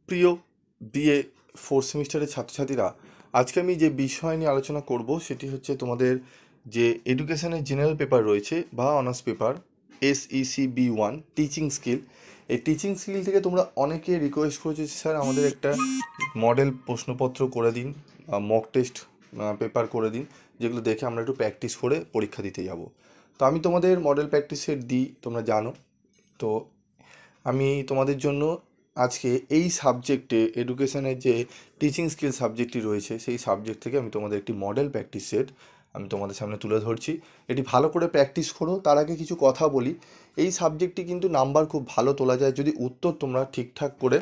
প্রিয় BA fourth সেমিস্টারের ছাত্রছাত্রীরা, আজকে আমি যে বিষয় নিয়ে আলোচনা করব সেটি হচ্ছে তোমাদের যে এডুকেশনের জেনারেল পেপার রয়েছে বা honours paper SECB1 teaching skill. এই টিচিং স্কিল থেকে তোমরা অনেকে রিকোয়েস্ট করেছো যে স্যার আমাদের একটা মডেল প্রশ্নপত্র করে দিন, মক টেস্ট পেপার করে দিন, যেগুলো দেখে আমরা একটু প্র্যাকটিস করে পরীক্ষা দিতে যাব। তো আমি তোমাদের মডেল প্র্যাকটিস সেট দিই, তোমরা জানো। তো আমি তোমাদের জন্য আজকে এই সাবজেক্টে এডুকেশনের যে টিচিং স্কিল সাবজেক্টটি রয়েছে সেই সাবজেক্ট থেকে আমি তোমাদের একটি মডেল প্র্যাকটিস সেট আমি তোমাদের সামনে তুলে ধরছি। এটি ভালো করে প্র্যাকটিস করো। তার আগে কিছু কথা বলি, এই সাবজেক্টটি কিন্তু নাম্বার খুব ভালো তোলা যায় যদি উত্তর তোমরা ঠিকঠাক করে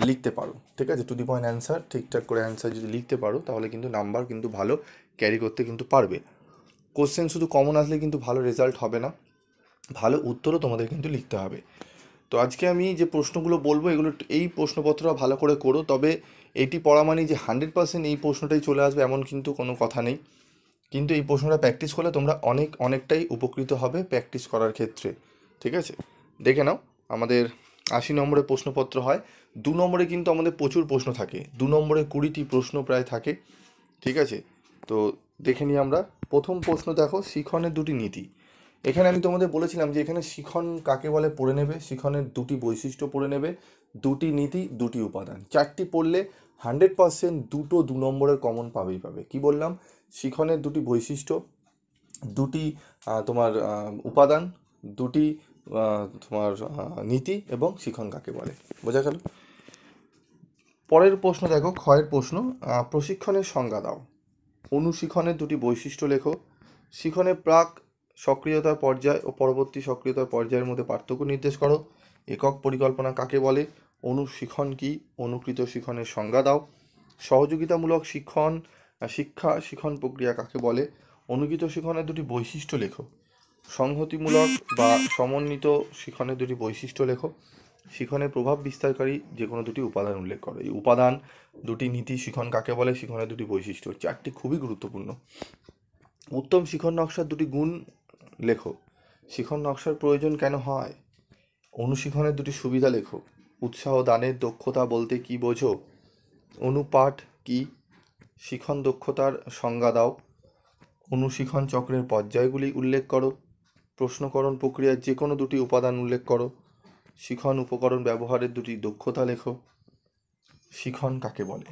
লিখতে পারো। ঠিক আছে, টু দি পয়েন্ট অ্যান্সার, ঠিকঠাক করে অ্যান্সার যদি লিখতে পারো তাহলে কিন্তু নাম্বার কিন্তু ভালো ক্যারি করতে কিন্তু পারবে। কোশ্চেন শুধু কমন আসলে কিন্তু ভালো রেজাল্ট হবে না, ভালো উত্তরও তোমাদের কিন্তু লিখতে হবে। তো আজকে আমি যে প্রশ্নগুলো বলবো এগুলো এই প্রশ্নপত্রটা ভালো করে করো। তবে এটি পড়া মানে যে 100% এই প্রশ্নটাই চলে আসবে এমন কিন্তু কোনো কথা নেই, কিন্তু এই প্রশ্নটা প্র্যাকটিস করলে তোমরা অনেকটাই উপকৃত হবে প্র্যাকটিস করার ক্ষেত্রে। ঠিক আছে, দেখে নাও। আমাদের 80 নম্বরের প্রশ্নপত্র হয়, 2 নম্বরে কিন্তু আমাদের প্রচুর প্রশ্ন থাকে, 2 নম্বরে 20টি প্রশ্ন প্রায় থাকে। ঠিক আছে, তো দেখে নিই আমরা। প্রথম প্রশ্ন দেখো, শিখনের দুটি নীতি। এখানে আমি তোমাদের বলেছিলাম যে এখানে শিখন কাকে বলে পড়ে নেবে, শিখনের দুটি বৈশিষ্ট্য পড়ে নেবে, দুটি নীতি, দুটি উপাদান, চারটি পড়লে 100% দুটো 2 নম্বরের কমন পাবেই পাবে। কি বললাম? শিখনের দুটি বৈশিষ্ট্য, দুটি তোমার উপাদান, দুটি তোমার নীতি এবং শিখন কাকে বলে। বোঝা গেল? পরের প্রশ্ন দেখো, ক্ষয়ের প্রশ্ন, প্রশিক্ষণের সংজ্ঞা দাও। অনুশিখনের দুটি বৈশিষ্ট্য লেখো। শিখনের প্রাক সক্রিয়তার পর্যায় ও পরবর্তী সক্রিয়তার পর্যায়ের মধ্যে পার্থক্য নির্দেশ করো। একক পরিকল্পনা কাকে বলে? অনুশিখন কি? অনুকৃত শিখনের সংজ্ঞা দাও। সহযোগিতামূলক শিক্ষা শিখন প্রক্রিয়া কাকে বলে? অনুকৃত শিখনের দুটি বৈশিষ্ট্য লেখো। সংহতিমূলক বা সমন্বিত শিখনের দুটি বৈশিষ্ট্য লেখো। শিখনের প্রভাব বিস্তারকারী যে কোনো দুটি উপাদান উল্লেখ করো। এই উপাদান, দুটি নীতি, শিখন কাকে বলে, শিখনের দুটি বৈশিষ্ট্য, চারটি খুবই গুরুত্বপূর্ণ। উত্তম শিখন নকশার দুটি গুণ লেখো। শিখন নকশার প্রয়োজন কেন হয়? অনুশিখনের দুটি সুবিধা লেখো। উৎসাহ দানের দক্ষতা বলতে কি বোঝো? অনুপাঠ কি? শিখন দক্ষতার সংজ্ঞা দাও। অনুশিখন চক্রের পর্যায়গুলি উল্লেখ করো। প্রশ্নকরণ প্রক্রিয়ার যে কোনো দুটি উপাদান উল্লেখ করো। শিখন উপকরণ ব্যবহারের দুটি দক্ষতা লেখো। শিখন কাকে বলে?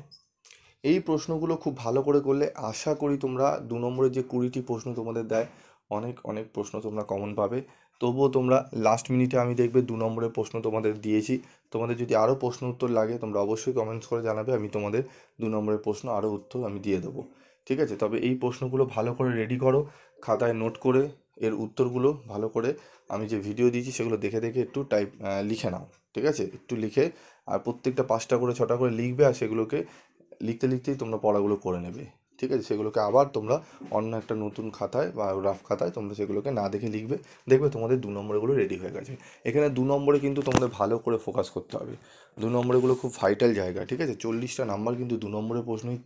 এই প্রশ্নগুলো খুব ভালো করে করলে আশা করি তোমরা 2 নম্বরের যে 20টি প্রশ্ন তোমাদের দেয়, অনেক অনেক প্রশ্ন তোমরা কমন পাবে। তবুও তোমরা লাস্ট মিনিটে আমি দেখবে 2 নম্বরের প্রশ্ন তোমাদের দিয়েছি। তোমাদের যদি আরও প্রশ্ন উত্তর লাগে তোমরা অবশ্যই কমেন্টস করে জানাবে, আমি তোমাদের 2 নম্বরের প্রশ্ন আরও উত্তর আমি দিয়ে দেবো। ঠিক আছে, তবে এই প্রশ্নগুলো ভালো করে রেডি করো, খাতায় নোট করে এর উত্তরগুলো ভালো করে আমি যে ভিডিও দিয়েছি সেগুলো দেখে দেখে একটু লিখে নাও। ঠিক আছে, একটু লিখে আর প্রত্যেকটা 5টা করে 6টা করে লিখবে, আর সেগুলোকে লিখতে লিখতেই তোমরা পড়াগুলো করে নেবে। ঠিক আছে, সেগুলোকে আবার তোমরা অন্য একটা নতুন খাতায় বা রাফ খাতায় তোমরা সেগুলোকে না দেখে লিখবে, দেখবে তোমাদের 2 নম্বরগুলো রেডি হয়ে গেছে। এখানে 2 নম্বরে কিন্তু তোমাদের ভালো করে ফোকাস করতে হবে। 2 নম্বরগুলো খুব ভাইটাল জায়গা। ঠিক আছে, 40টা নাম্বার কিন্তু 2 নম্বরের প্রশ্নই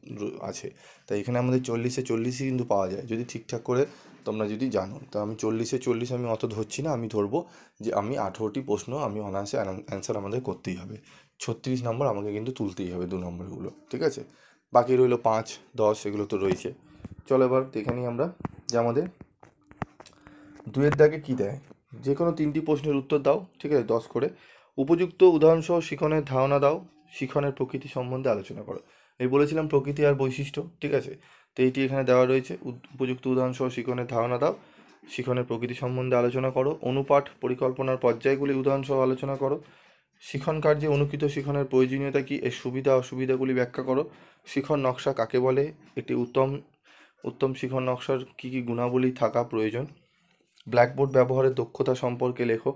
আছে। তাই এখানে আমাদের 40-এ 40ই কিন্তু পাওয়া যায় যদি ঠিকঠাক করে তোমরা যদি জানো। তো আমি 40-এ 40 আমি অত ধরছি না, আমি ধরবো যে আমি 18টি প্রশ্ন আমি অনায়াসে অ্যান্সার আমাদের করতেই হবে। 36 নম্বর আমাকে কিন্তু তুলতেই হবে 2 নম্বরগুলো। ঠিক আছে, বাকি রইলো 5, 10, এগুলো তো রয়েছে। চলো এবার দেখে নিই আমরা যে আমাদের 2-এর দাগে কী দেয়। যে কোনো 3টি প্রশ্নের উত্তর দাও। ঠিক আছে, 10 করে। উপযুক্ত উদাহরণসহ শিখনের ধারণা দাও। শিখনের প্রকৃতি সম্বন্ধে আলোচনা করো। এই বলেছিলাম প্রকৃতি আর বৈশিষ্ট্য। ঠিক আছে, তো এইটি এখানে দেওয়া রয়েছে। উপযুক্ত উদাহরণসহ শিখনের ধারণা দাও। শিখনের প্রকৃতি সম্বন্ধে আলোচনা করো। অনুপাঠ পরিকল্পনার পর্যায়গুলি উদাহরণসহ আলোচনা করো। শিখন কার্যে অনুকৃত শিখনের প্রয়োজনীয়তা কী, এর সুবিধা অসুবিধাগুলি ব্যাখ্যা করো। শিখন নকশা কাকে বলে? একটি উত্তম শিখন নকশার কী কী গুণাবলী থাকা প্রয়োজন? ব্ল্যাকবোর্ড ব্যবহারের দক্ষতা সম্পর্কে লেখো।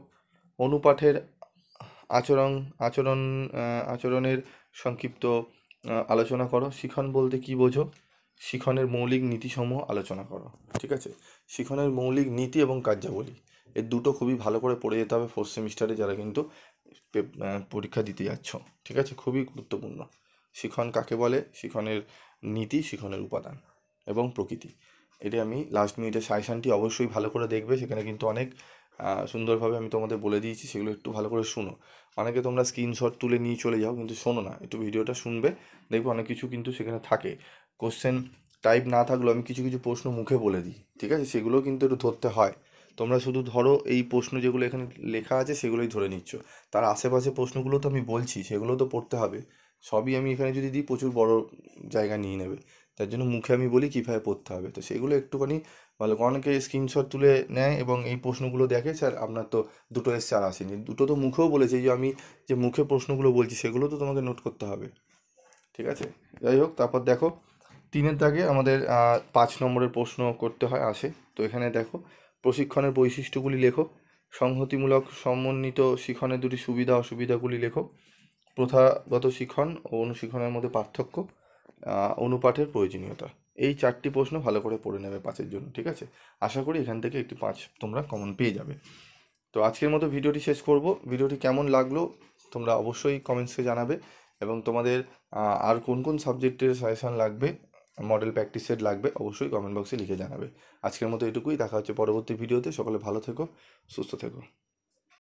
অনুপাঠের আচরণ আচরণ আচরণের সংক্ষিপ্ত আলোচনা করো। শিখন বলতে কী বোঝো? শিখনের মৌলিক নীতিসমূহ আলোচনা করো। ঠিক আছে, শিখনের মৌলিক নীতি এবং কার্যাবলী, এর দুটো খুবই ভালো করে পড়ে যেতে হবে ফোর্থ সেমিস্টারে যারা কিন্তু পরীক্ষা দিতে যাচ্ছ। ঠিক আছে, খুবই গুরুত্বপূর্ণ। শিখন কাকে বলে, শিখনের নীতি, শিখনের উপাদান এবং প্রকৃতি, এটা আমি লাস্ট মিনিটে সাজেশানটি অবশ্যই ভালো করে দেখবে। সেখানে কিন্তু অনেক সুন্দরভাবে আমি তোমাদের বলে দিয়েছি, সেগুলো একটু ভালো করে শুনো। অনেকে তোমরা স্ক্রিনশট তুলে নিয়ে চলে যাও, কিন্তু শোনো না, একটু ভিডিওটা শুনবে, দেখবে অনেক কিছু কিন্তু সেখানে থাকে। কোশ্চেন টাইপ না থাকলেও আমি কিছু কিছু প্রশ্ন মুখে বলে দিই, ঠিক আছে? সেগুলো কিন্তু একটু ধরতে হয়। তোমরা শুধু ধরো এই প্রশ্ন যেগুলো এখানে লেখা আছে সেগুলোই ধরে নিচ্ছ, তার আশেপাশে প্রশ্নগুলো তো আমি বলছি, সেগুলো তো পড়তে হবে। সবই আমি এখানে যদি দিই প্রচুর বড় জায়গা নিয়ে নেবে, তার জন্য মুখে আমি বলি কীভাবে পড়তে হবে। তো সেগুলো একটুখানি ভালো, অনেকে স্ক্রিনশট তুলে নেয় এবং এই প্রশ্নগুলো দেখে, স্যার আপনার তো দুটো এসছে আর আসেনি। দুটো তো মুখেও বলেছে, এই যে আমি যে মুখে প্রশ্নগুলো বলছি সেগুলো তো তোমাকে নোট করতে হবে, ঠিক আছে? যাই হোক, তারপর দেখো 3-এর দাগে আমাদের 5 নম্বরের প্রশ্ন করতে হয় আসে। তো এখানে দেখো, প্রশিক্ষণের বৈশিষ্ট্যগুলি লেখো, সংহতিমূলক সমন্বিত শিক্ষণের দুটি সুবিধা অসুবিধাগুলি লেখো, প্রথাগত শিক্ষণ ও অনুশিক্ষণের মধ্যে পার্থক্য, অনুপাঠের প্রয়োজনীয়তা। এই 4টি প্রশ্ন ভালো করে পড়ে নেবে 5-এর জন্য, ঠিক আছে? আশা করি এখান থেকে একটি 5 তোমরা কমন পেয়ে যাবে। তো আজকের মতো ভিডিওটি শেষ করব। ভিডিওটি কেমন লাগলো তোমরা অবশ্যই কমেন্টসে জানাবে, এবং তোমাদের আর কোন কোন সাবজেক্টের সাজেশান লাগবে, মডেল প্র্যাকটিস সেট লাগবে, অবশ্যই কমেন্ট বক্সে লিখে জানাবে। আজকের মতো এটুকুই, দেখা হচ্ছে পরবর্তী ভিডিওতে। সকলে ভালো থেকো, সুস্থ থেকো।